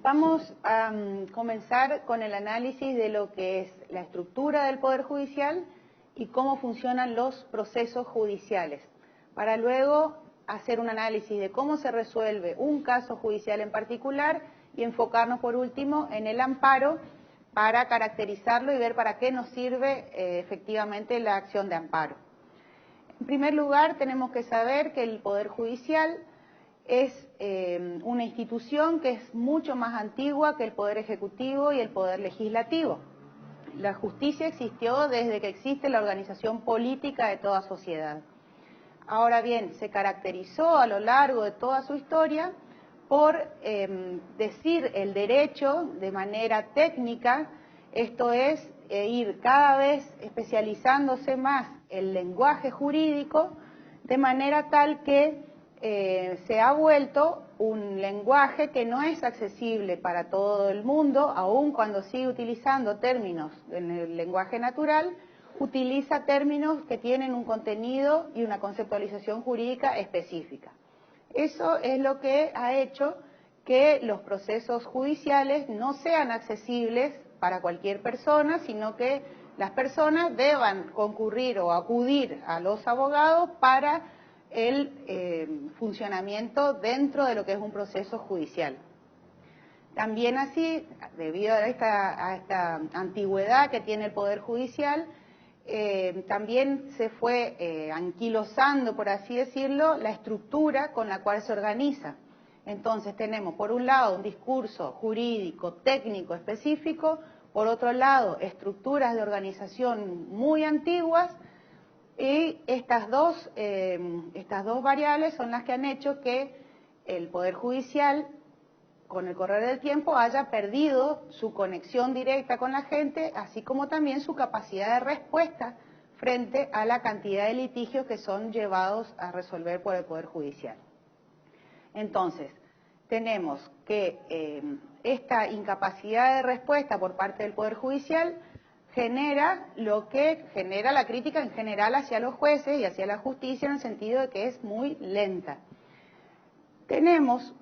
Vamos a comenzar con el análisis de lo que es la estructura del Poder Judicial y cómo funcionan los procesos judiciales, para luego hacer un análisis de cómo se resuelve un caso judicial en particular y enfocarnos por último en el amparo para caracterizarlo y ver para qué nos sirve efectivamente la acción de amparo. En primer lugar, tenemos que saber que el Poder Judicial es una institución que es mucho más antigua que el Poder Ejecutivo y el Poder Legislativo. La justicia existió desde que existe la organización política de toda sociedad. Ahora bien, se caracterizó a lo largo de toda su historia por decir el derecho de manera técnica, esto es, ir cada vez especializándose más el lenguaje jurídico, de manera tal que se ha vuelto un lenguaje que no es accesible para todo el mundo, aun cuando sigue utilizando términos en el lenguaje natural, utiliza términos que tienen un contenido y una conceptualización jurídica específica. Eso es lo que ha hecho que los procesos judiciales no sean accesibles para cualquier persona, sino que las personas deban concurrir o acudir a los abogados para el funcionamiento dentro de lo que es un proceso judicial. También así, debido a esta antigüedad que tiene el Poder Judicial, también se fue anquilosando, por así decirlo, la estructura con la cual se organiza. Entonces tenemos, por un lado, un discurso jurídico, técnico, específico, por otro lado, estructuras de organización muy antiguas, y estas dos variables son las que han hecho que el Poder Judicial, con el correr del tiempo, haya perdido su conexión directa con la gente, así como también su capacidad de respuesta frente a la cantidad de litigios que son llevados a resolver por el Poder Judicial. Entonces, tenemos que esta incapacidad de respuesta por parte del Poder Judicial genera lo que genera la crítica en general hacia los jueces y hacia la justicia, en el sentido de que es muy lenta. Tenemos,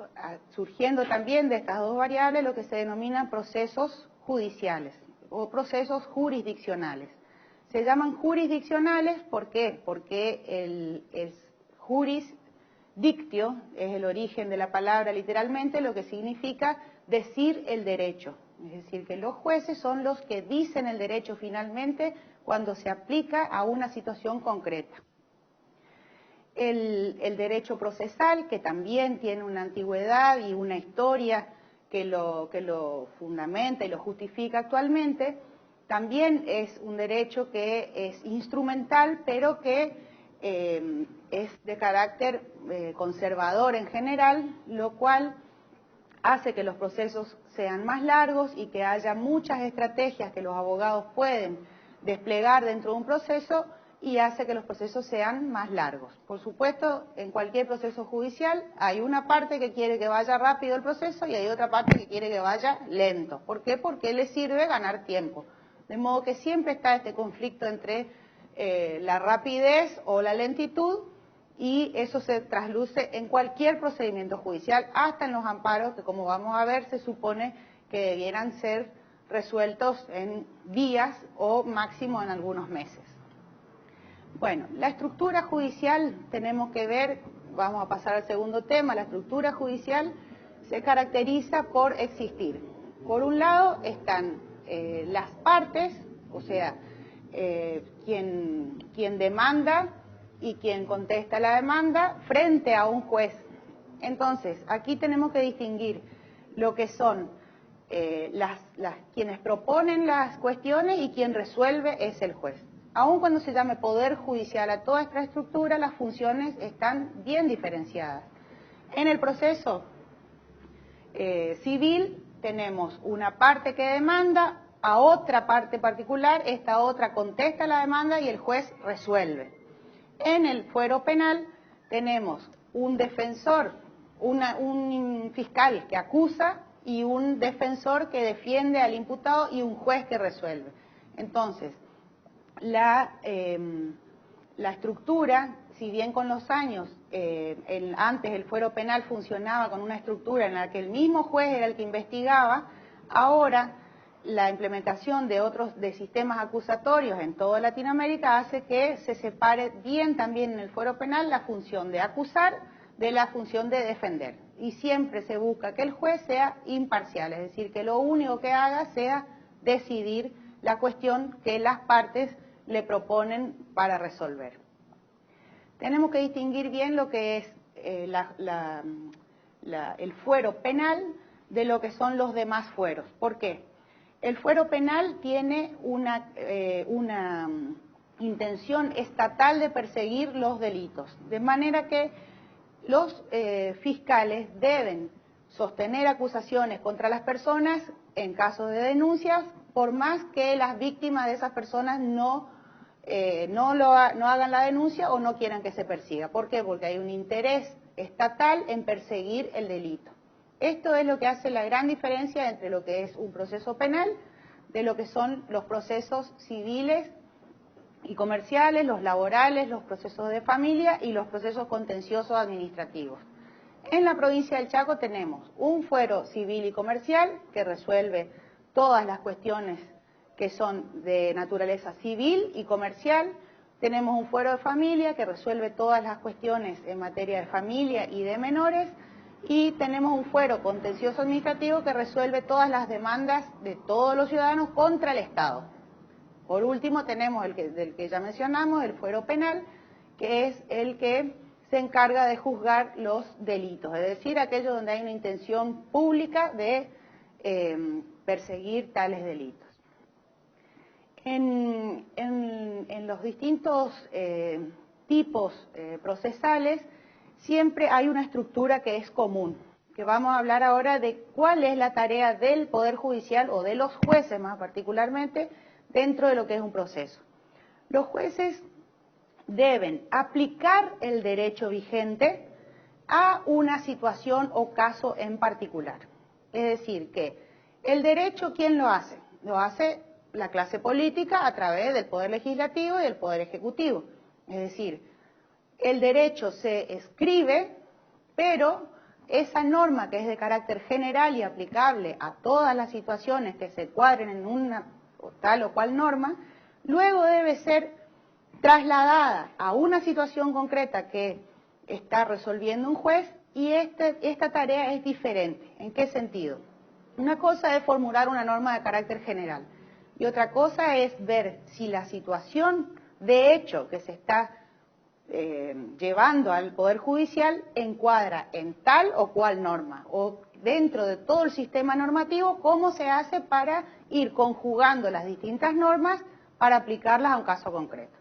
surgiendo también de estas dos variables, lo que se denominan procesos judiciales o procesos jurisdiccionales. Se llaman jurisdiccionales, ¿por qué? Porque el juris dictio es el origen de la palabra literalmente, lo que significa decir el derecho. Es decir, que los jueces son los que dicen el derecho finalmente cuando se aplica a una situación concreta. El derecho procesal, que también tiene una antigüedad y una historia que lo fundamenta y lo justifica actualmente, también es un derecho que es instrumental, pero que es de carácter conservador en general, lo cual hace que los procesos sean más largos y que haya muchas estrategias que los abogados pueden desplegar dentro de un proceso y hace que los procesos sean más largos. Por supuesto, en cualquier proceso judicial hay una parte que quiere que vaya rápido el proceso y hay otra parte que quiere que vaya lento. ¿Por qué? Porque le sirve ganar tiempo. De modo que siempre está este conflicto entre la rapidez o la lentitud, y eso se trasluce en cualquier procedimiento judicial, hasta en los amparos, que como vamos a ver se supone que debieran ser resueltos en días o máximo en algunos meses. Bueno, la estructura judicial tenemos que ver, vamos a pasar al segundo tema. La estructura judicial se caracteriza por existir. Por un lado están las partes, o sea, quien demanda y quien contesta la demanda frente a un juez. Entonces, aquí tenemos que distinguir lo que son quienes proponen las cuestiones y quien resuelve es el juez. Aun cuando se llame Poder Judicial a toda esta estructura, las funciones están bien diferenciadas. En el proceso civil tenemos una parte que demanda a otra parte particular, esta otra contesta la demanda y el juez resuelve. En el fuero penal tenemos un defensor, un fiscal que acusa y un defensor que defiende al imputado y un juez que resuelve. Entonces, la estructura si bien con los años, antes el fuero penal funcionaba con una estructura en la que el mismo juez era el que investigaba, ahora la implementación de sistemas acusatorios en toda Latinoamérica hace que se separe bien también en el fuero penal la función de acusar de la función de defender. Y siempre se busca que el juez sea imparcial, es decir, que lo único que haga sea decidir la cuestión que las partes le proponen para resolver. Tenemos que distinguir bien lo que es el fuero penal de lo que son los demás fueros. ¿Por qué? El fuero penal tiene una intención estatal de perseguir los delitos, de manera que los fiscales deben sostener acusaciones contra las personas en caso de denuncias, por más que las víctimas de esas personas no hagan la denuncia o no quieran que se persiga. ¿Por qué? Porque hay un interés estatal en perseguir el delito. Esto es lo que hace la gran diferencia entre lo que es un proceso penal de lo que son los procesos civiles y comerciales, los laborales, los procesos de familia y los procesos contenciosos administrativos. En la provincia del Chaco tenemos un fuero civil y comercial que resuelve todas las cuestiones que son de naturaleza civil y comercial. Tenemos un fuero de familia que resuelve todas las cuestiones en materia de familia y de menores. Y tenemos un fuero contencioso administrativo que resuelve todas las demandas de todos los ciudadanos contra el Estado. Por último, tenemos del que ya mencionamos, el fuero penal, que es el que se encarga de juzgar los delitos, es decir, aquellos donde hay una intención pública de perseguir tales delitos. En los distintos tipos procesales siempre hay una estructura que es común, que vamos a hablar ahora de cuál es la tarea del Poder Judicial o de los jueces más particularmente dentro de lo que es un proceso. Los jueces deben aplicar el derecho vigente a una situación o caso en particular. Es decir, que el derecho, ¿quién lo hace? Lo hace la clase política a través del Poder Legislativo y del Poder Ejecutivo. Es decir, el derecho se escribe, pero esa norma que es de carácter general y aplicable a todas las situaciones que se cuadren en una tal o cual norma, luego debe ser trasladada a una situación concreta que está resolviendo un juez y esta tarea es diferente. ¿En qué sentido? Una cosa es formular una norma de carácter general y otra cosa es ver si la situación de hecho que se está llevando al Poder Judicial encuadra en tal o cual norma o dentro de todo el sistema normativo, cómo se hace para ir conjugando las distintas normas para aplicarlas a un caso concreto.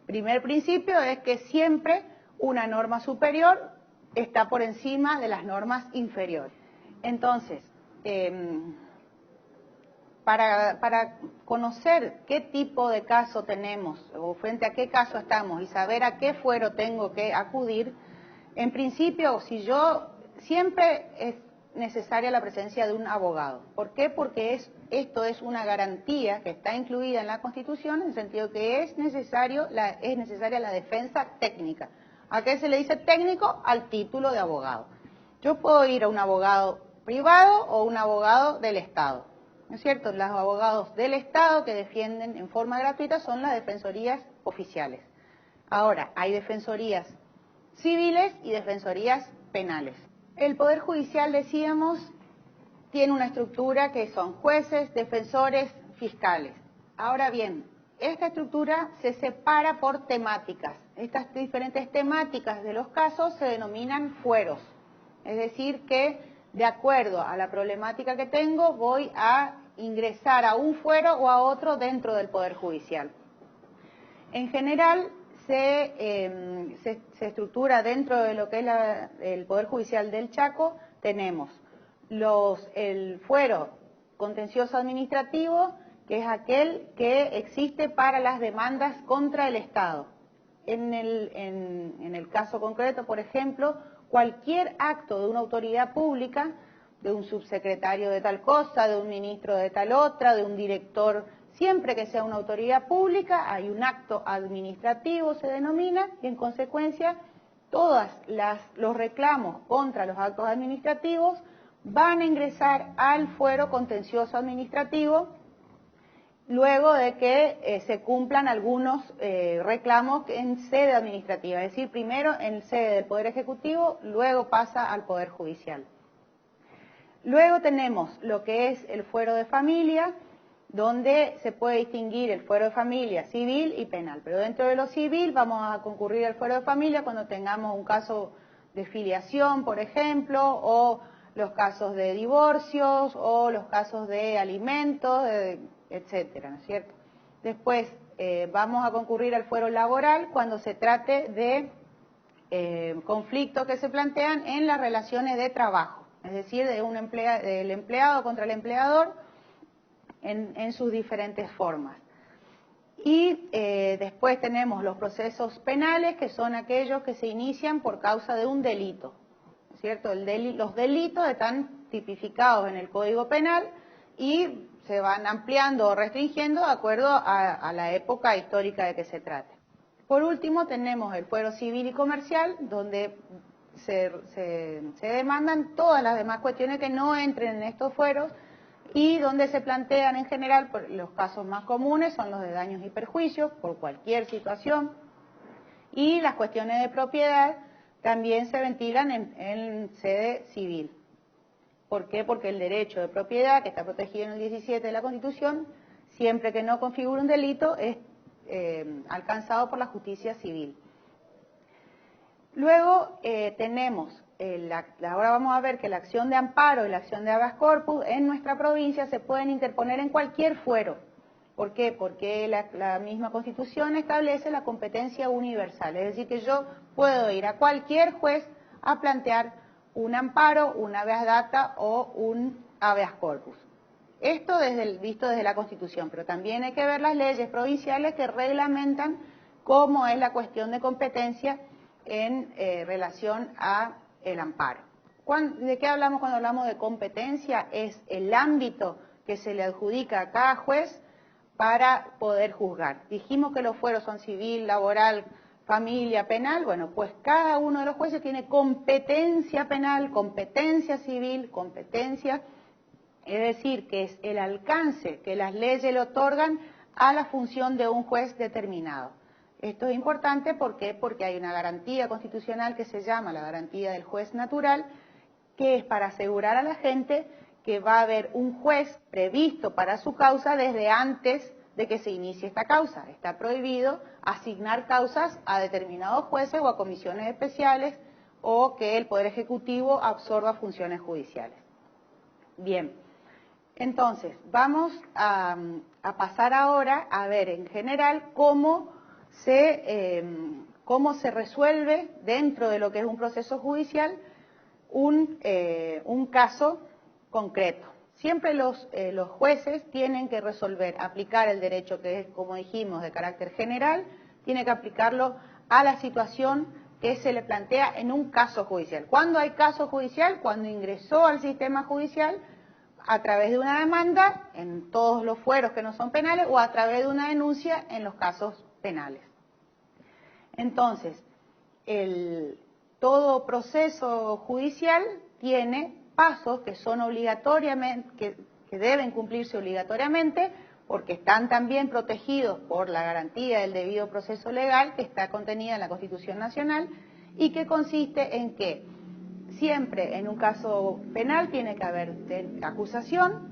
Primer principio es que siempre una norma superior está por encima de las normas inferiores. Entonces, para conocer qué tipo de caso tenemos o frente a qué caso estamos y saber a qué fuero tengo que acudir, en principio, siempre es necesaria la presencia de un abogado. ¿Por qué? Porque esto es una garantía que está incluida en la Constitución, en el sentido que es necesaria la defensa técnica. ¿A qué se le dice técnico? Al título de abogado. Yo puedo ir a un abogado privado o un abogado del Estado. ¿No es cierto? Los abogados del Estado que defienden en forma gratuita son las defensorías oficiales. Ahora, hay defensorías civiles y defensorías penales. El Poder Judicial, decíamos, tiene una estructura que son jueces, defensores, fiscales. Ahora bien, esta estructura se separa por temáticas. Estas diferentes temáticas de los casos se denominan fueros. Es decir, que de acuerdo a la problemática que tengo, voy a ingresar a un fuero o a otro dentro del Poder Judicial. En general, se estructura dentro de lo que es el Poder Judicial del Chaco, tenemos el fuero contencioso administrativo, que es aquel que existe para las demandas contra el Estado. En el caso concreto, por ejemplo, cualquier acto de una autoridad pública, de un subsecretario de tal cosa, de un ministro de tal otra, de un director Siempre que sea una autoridad pública, hay un acto administrativo, se denomina, y en consecuencia todos los reclamos contra los actos administrativos van a ingresar al fuero contencioso administrativo luego de que se cumplan algunos reclamos en sede administrativa, es decir, primero en sede del Poder Ejecutivo, luego pasa al Poder Judicial. Luego tenemos lo que es el fuero de familia, donde se puede distinguir el fuero de familia civil y penal, pero dentro de lo civil vamos a concurrir al fuero de familia cuando tengamos un caso de filiación, por ejemplo, o los casos de divorcios, o los casos de alimentos, etcétera, ¿no es cierto? Después vamos a concurrir al fuero laboral cuando se trate de conflictos que se plantean en las relaciones de trabajo, es decir, del empleado contra el empleador en sus diferentes formas. Y después tenemos los procesos penales, que son aquellos que se inician por causa de un delito, ¿no es cierto? Los delitos están tipificados en el Código Penal y se van ampliando o restringiendo de acuerdo a la época histórica de que se trate. Por último, tenemos el fuero civil y comercial, donde se demandan todas las demás cuestiones que no entren en estos fueros y donde se plantean en general, los casos más comunes son los de daños y perjuicios por cualquier situación, y las cuestiones de propiedad también se ventilan en sede civil. ¿Por qué? Porque el derecho de propiedad, que está protegido en el 17 de la Constitución, siempre que no configure un delito, es alcanzado por la justicia civil. Luego tenemos, ahora vamos a ver que la acción de amparo y la acción de habeas corpus en nuestra provincia se pueden interponer en cualquier fuero. ¿Por qué? Porque la misma Constitución establece la competencia universal, es decir, que yo puedo ir a cualquier juez a plantear un amparo, un habeas data o un habeas corpus. Esto visto desde la Constitución, pero también hay que ver las leyes provinciales que reglamentan cómo es la cuestión de competencia en relación a el amparo. ¿De qué hablamos cuando hablamos de competencia? Es el ámbito que se le adjudica a cada juez para poder juzgar. Dijimos que los fueros son civil, laboral, familia, penal. Bueno, pues cada uno de los jueces tiene competencia penal, competencia civil, competencia, es decir, que es el alcance que las leyes le otorgan a la función de un juez determinado. Esto es importante, ¿por qué? Porque hay una garantía constitucional que se llama la garantía del juez natural, que es para asegurar a la gente que va a haber un juez previsto para su causa desde antes de que se inicie esta causa. Está prohibido asignar causas a determinados jueces o a comisiones especiales o que el Poder Ejecutivo absorba funciones judiciales. Bien, entonces vamos a pasar ahora a ver en general cómo se resuelve dentro de lo que es un proceso judicial un caso concreto. Siempre los jueces tienen que resolver, aplicar el derecho que es, como dijimos, de carácter general, tiene que aplicarlo a la situación que se le plantea en un caso judicial. ¿Cuándo hay caso judicial? Cuando ingresó al sistema judicial a través de una demanda en todos los fueros que no son penales o a través de una denuncia en los casos penales. Entonces, todo proceso judicial tiene pasos que son obligatoriamente, que deben cumplirse obligatoriamente, porque están también protegidos por la garantía del debido proceso legal que está contenida en la Constitución Nacional y que consiste en que siempre en un caso penal tiene que haber acusación,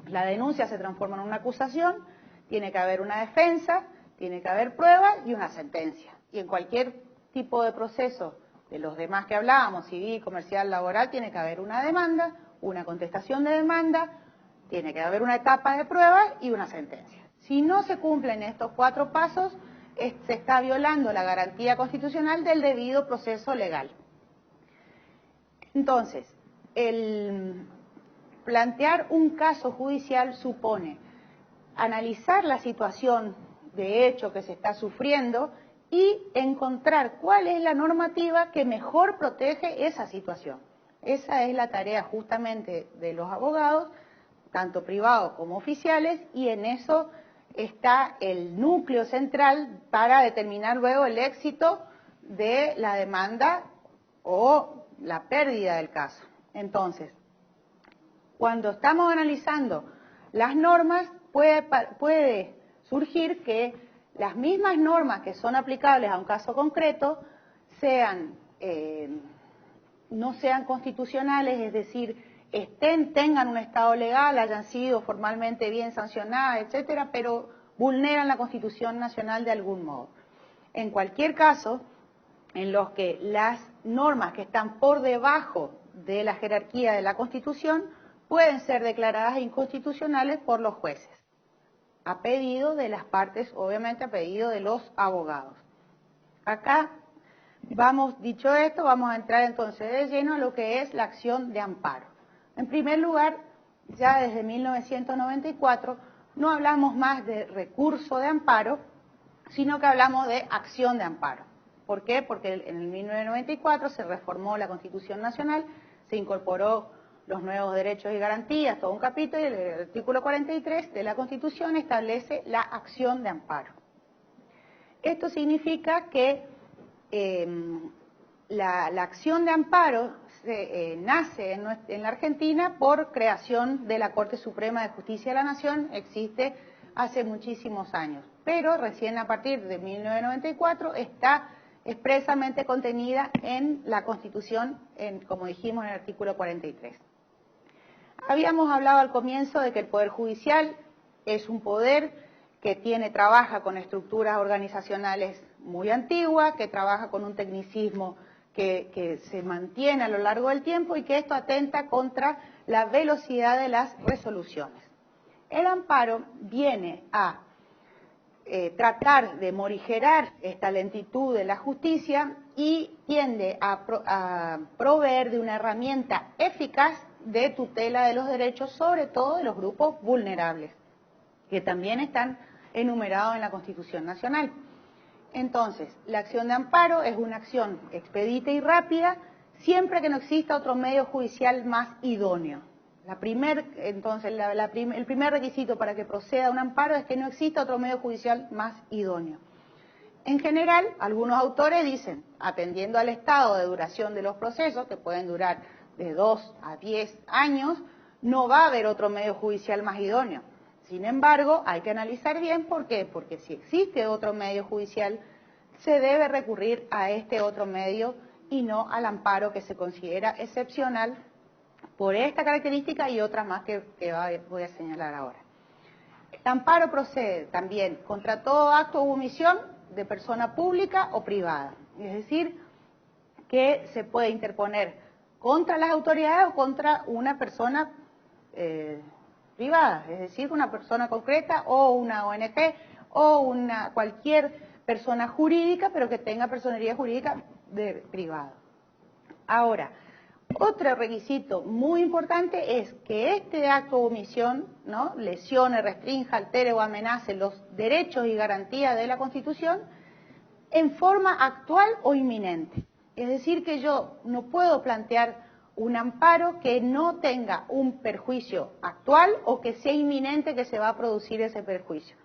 la denuncia se transforma en una acusación, tiene que haber una defensa, tiene que haber prueba y una sentencia. Y en cualquier tipo de proceso de los demás que hablábamos, civil, comercial, laboral, tiene que haber una demanda, una contestación de demanda, tiene que haber una etapa de prueba y una sentencia. Si no se cumplen estos 4 pasos, se está violando la garantía constitucional del debido proceso legal. Entonces, el plantear un caso judicial supone analizar la situación de hecho que se está sufriendo y encontrar cuál es la normativa que mejor protege esa situación. Esa es la tarea justamente de los abogados, tanto privados como oficiales, y en eso está el núcleo central para determinar luego el éxito de la demanda o la pérdida del caso. Entonces, cuando estamos analizando las normas, puede surgir que las mismas normas que son aplicables a un caso concreto no sean constitucionales, es decir, tengan un estado legal, hayan sido formalmente bien sancionadas, etcétera, pero vulneran la Constitución Nacional de algún modo. En cualquier caso, en los que las normas que están por debajo de la jerarquía de la Constitución pueden ser declaradas inconstitucionales por los jueces, a pedido de las partes, obviamente a pedido de los abogados. Acá, dicho esto, vamos a entrar entonces de lleno a lo que es la acción de amparo. En primer lugar, ya desde 1994 no hablamos más de recurso de amparo, sino que hablamos de acción de amparo. ¿Por qué? Porque en el 1994 se reformó la Constitución Nacional, se incorporó los nuevos derechos y garantías, todo un capítulo, y el artículo 43 de la Constitución establece la acción de amparo. Esto significa que la acción de amparo nace en la Argentina por creación de la Corte Suprema de Justicia de la Nación, existe hace muchísimos años, pero recién a partir de 1994 está expresamente contenida en la Constitución, como dijimos, en el artículo 43. Habíamos hablado al comienzo de que el Poder Judicial es un poder que trabaja con estructuras organizacionales muy antiguas, que trabaja con un tecnicismo que se mantiene a lo largo del tiempo y que esto atenta contra la velocidad de las resoluciones. El amparo viene a tratar de morigerar esta lentitud de la justicia y tiende a proveer de una herramienta eficaz de tutela de los derechos, sobre todo de los grupos vulnerables, que también están enumerados en la Constitución Nacional. Entonces, la acción de amparo es una acción expedita y rápida, siempre que no exista otro medio judicial más idóneo. El primer requisito para que proceda un amparo es que no exista otro medio judicial más idóneo. En general, algunos autores dicen, atendiendo al estado de duración de los procesos, que pueden durar de 2 a 10 años, no va a haber otro medio judicial más idóneo. Sin embargo, hay que analizar bien por qué, porque si existe otro medio judicial, se debe recurrir a este otro medio y no al amparo, que se considera excepcional por esta característica y otras más que voy a señalar ahora. El amparo procede también contra todo acto u omisión de persona pública o privada, es decir, que se puede interponer contra las autoridades o contra una persona privada, es decir, una persona concreta o una ONG o cualquier persona jurídica, pero que tenga personería jurídica privada. Ahora, otro requisito muy importante es que este acto o omisión, ¿no?, lesione, restrinja, altere o amenace los derechos y garantías de la Constitución en forma actual o inminente. Es decir, que yo no puedo plantear un amparo que no tenga un perjuicio actual o que sea inminente que se va a producir ese perjuicio.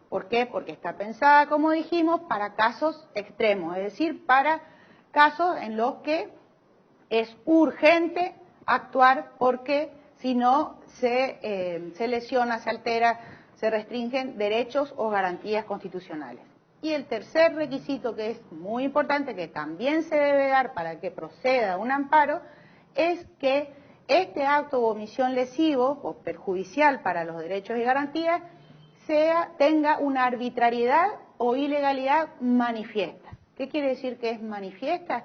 ¿Por qué? Porque está pensada, como dijimos, para casos extremos, es decir, para casos en los que es urgente actuar porque si no se lesiona, se altera, se restringen derechos o garantías constitucionales. Y el tercer requisito, que es muy importante, que también se debe dar para que proceda un amparo, es que este acto o omisión lesivo o perjudicial para los derechos y garantías tenga una arbitrariedad o ilegalidad manifiesta. ¿Qué quiere decir que es manifiesta?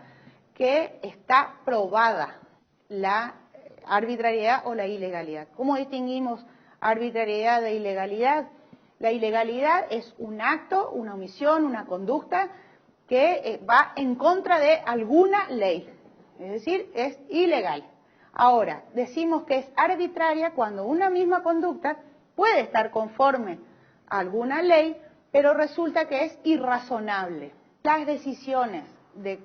Que está probada la arbitrariedad o la ilegalidad. ¿Cómo distinguimos arbitrariedad de ilegalidad? La ilegalidad es un acto, una omisión, una conducta que va en contra de alguna ley, es decir, es ilegal. Ahora, decimos que es arbitraria cuando una misma conducta puede estar conforme a alguna ley, pero resulta que es irrazonable. Las decisiones de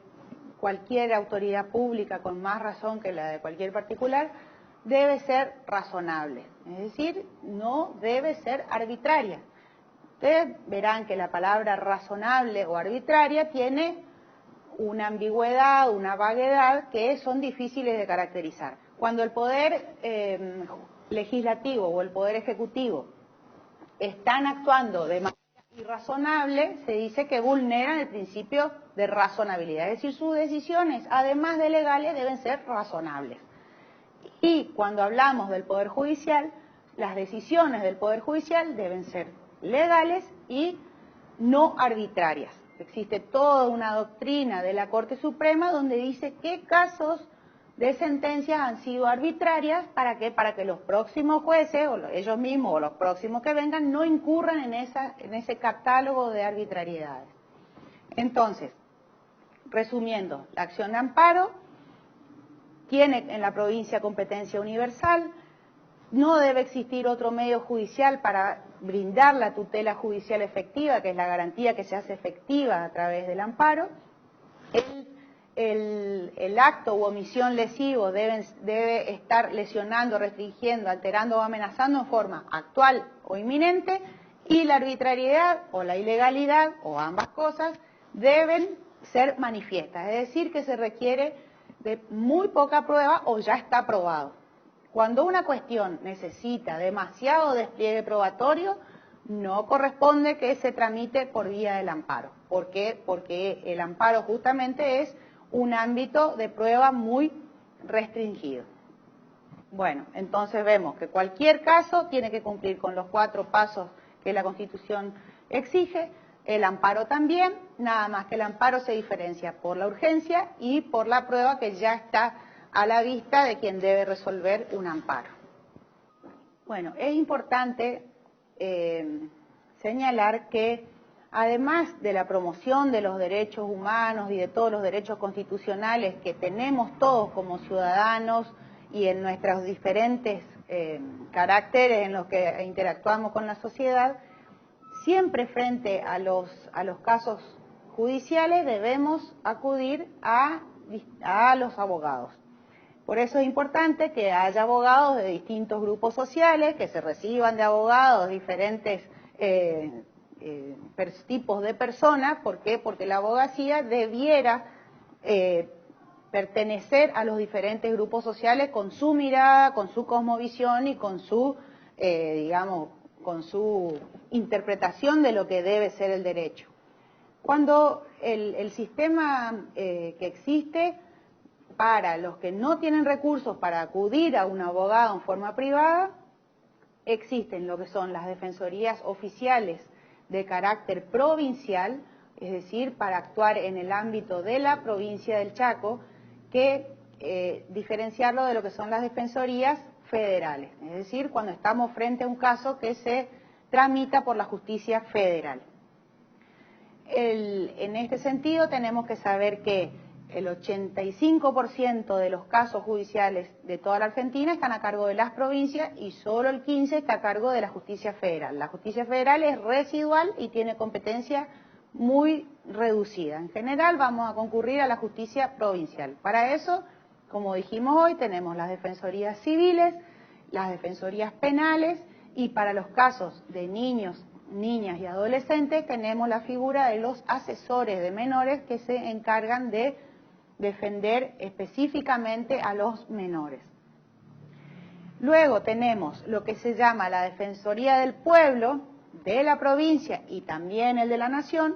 cualquier autoridad pública, con más razón que la de cualquier particular, debe ser razonable, es decir, no debe ser arbitraria. Ustedes verán que la palabra razonable o arbitraria tiene una ambigüedad, una vaguedad que son difíciles de caracterizar. Cuando el poder legislativo o el poder ejecutivo están actuando de manera irrazonable, se dice que vulneran el principio de razonabilidad, es decir, sus decisiones, además de legales, deben ser razonables. Y cuando hablamos del Poder Judicial, las decisiones del Poder Judicial deben ser legales y no arbitrarias. Existe toda una doctrina de la Corte Suprema donde dice qué casos de sentencias han sido arbitrarias, ¿para qué? Para que los próximos jueces, o ellos mismos, o los próximos que vengan, no incurran en ese catálogo de arbitrariedades. Entonces, resumiendo, la acción de amparo tiene en la provincia competencia universal, no debe existir otro medio judicial para brindar la tutela judicial efectiva, que es la garantía que se hace efectiva a través del amparo. El acto u omisión lesivo debe estar lesionando, restringiendo, alterando o amenazando en forma actual o inminente, y la arbitrariedad o la ilegalidad, o ambas cosas, deben ser manifiestas, es decir, que se requiere de muy poca prueba o ya está probado. Cuando una cuestión necesita demasiado despliegue probatorio, no corresponde que se tramite por vía del amparo. ¿Por qué? Porque el amparo justamente es un ámbito de prueba muy restringido. Bueno, entonces vemos que cualquier caso tiene que cumplir con los 4 pasos que la Constitución exige, el amparo también, nada más que el amparo se diferencia por la urgencia y por la prueba que ya está a la vista de quien debe resolver un amparo. Bueno, es importante señalar que además de la promoción de los derechos humanos y de todos los derechos constitucionales que tenemos todos como ciudadanos y en nuestros diferentes caracteres en los que interactuamos con la sociedad, siempre frente a los casos judiciales debemos acudir a los abogados. Por eso es importante que haya abogados de distintos grupos sociales, que se reciban de abogados diferentes tipos de personas. ¿Por qué? Porque la abogacía debiera pertenecer a los diferentes grupos sociales con su mirada, con su cosmovisión y con su, con su interpretación de lo que debe ser el derecho. Cuando el sistema que existe para los que no tienen recursos para acudir a un abogado en forma privada, existen lo que son las defensorías oficiales de carácter provincial, es decir, para actuar en el ámbito de la provincia del Chaco, que diferenciarlo de lo que son las defensorías federales, es decir, cuando estamos frente a un caso que se tramita por la justicia federal. En este sentido tenemos que saber que el 85% de los casos judiciales de toda la Argentina están a cargo de las provincias y solo el 15% está a cargo de la justicia federal. La justicia federal es residual y tiene competencia muy reducida. En general vamos a concurrir a la justicia provincial. Para eso, como dijimos hoy, tenemos las defensorías civiles, las defensorías penales, y para los casos de niños, niñas y adolescentes tenemos la figura de los asesores de menores que se encargan de defender específicamente a los menores. Luego tenemos lo que se llama la Defensoría del Pueblo de la provincia y también el de la Nación,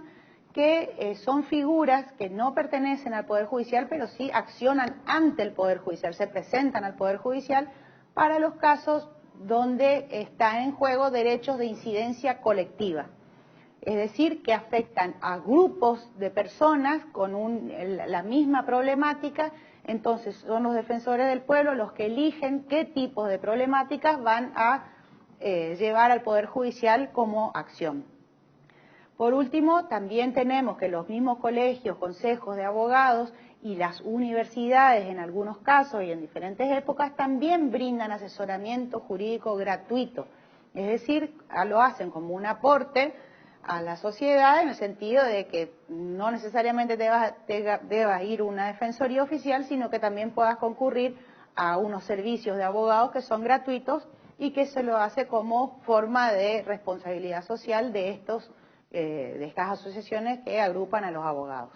que son figuras que no pertenecen al Poder Judicial, pero sí accionan ante el Poder Judicial, se presentan al Poder Judicial para los casos donde están en juego derechos de incidencia colectiva. Es decir, que afectan a grupos de personas con la misma problemática. Entonces son los defensores del pueblo los que eligen qué tipos de problemáticas van a llevar al Poder Judicial como acción. Por último, también tenemos que los mismos colegios, consejos de abogados y las universidades en algunos casos y en diferentes épocas también brindan asesoramiento jurídico gratuito. Es decir, lo hacen como un aporte a la sociedad en el sentido de que no necesariamente debas ir a una defensoría oficial, sino que también puedas concurrir a unos servicios de abogados que son gratuitos y que se lo hace como forma de responsabilidad social de estas asociaciones que agrupan a los abogados.